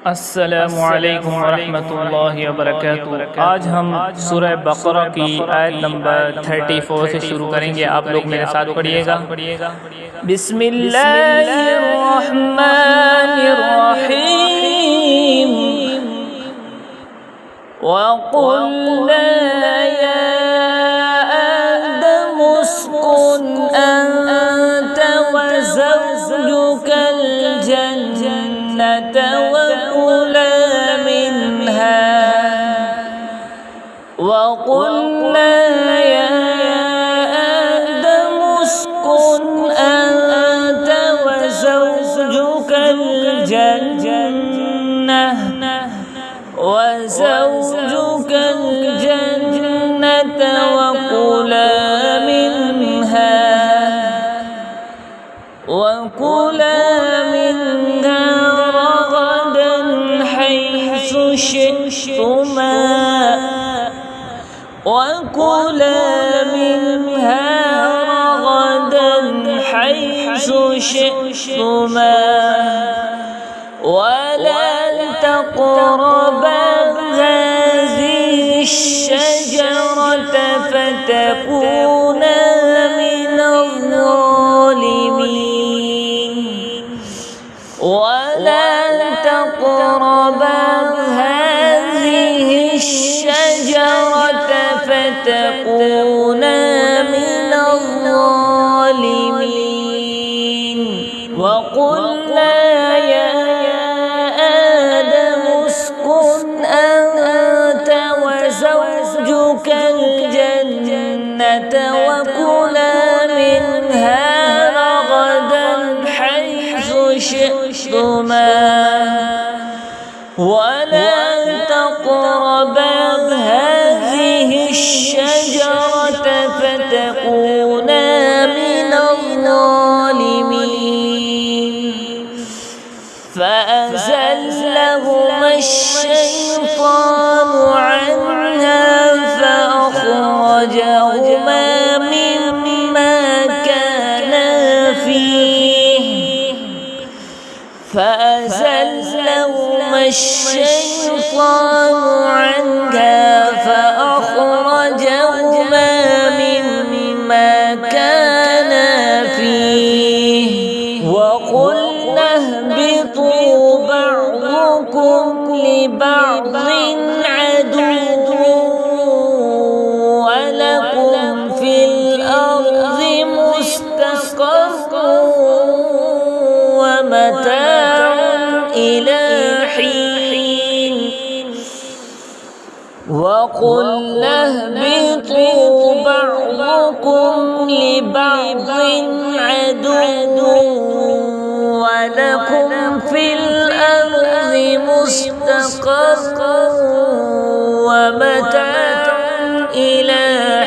अस्सलामु अलैकुम वरहमतुल्लाहि वबरकातुहू। आज हम सूरह बकरा की आयत नंबर 34 से शुरू करेंगे। आप लोग मेरे साथ पढ़िएगा। बिस्मिल्लाहिर्रहमानिर्रहीम। वक़ुल्ना या आदमु उस्कुन अंत व ज़ौजुकल जन्नत وقلنا يا آدم اسكن أنت وزوجك الجنة وكلا منها رغدا حيث شئتما ولا تقربا هذه الشجرة فتكونا من الظالمين وقلنا يا آدم اسكن أنت وزوجك الجنة وكلا منها رغدا حيث شئتما ولا تقربا هذه الشجرة فتكونا من الظالمين فأزلهما الشيطان عنها فأخرجهما مما كانا فيه وقلنا اهبطوا بعضكم لبعض عدو ولكم في الأرض مستقر ومتاع إلى حين وقلنا اهبطوا بعضكم لبعض عدو ولكم في الأرض مستقر ومتاع إلى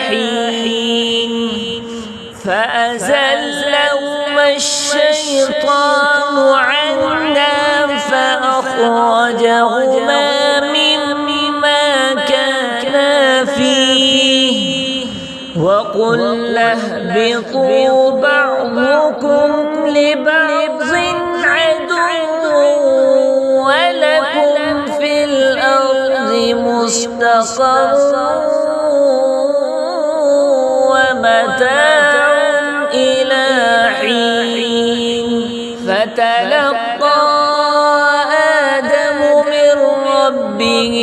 حين فأزلهما الشيطان عنها فأخرجهما مما كانا فيه وقلنا اهبطوا بعضكم لبعض عدو ولكم في الأرض مستقر ومتاع إلى حين فتلقى آدم من ربه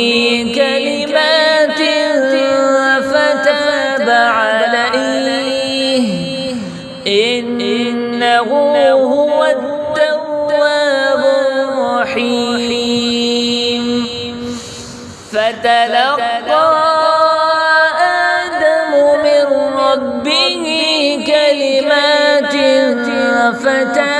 كلمات فتاب عليه إنه هو التواب الرحيم فتلقى آدم من ربه كلمات فتاب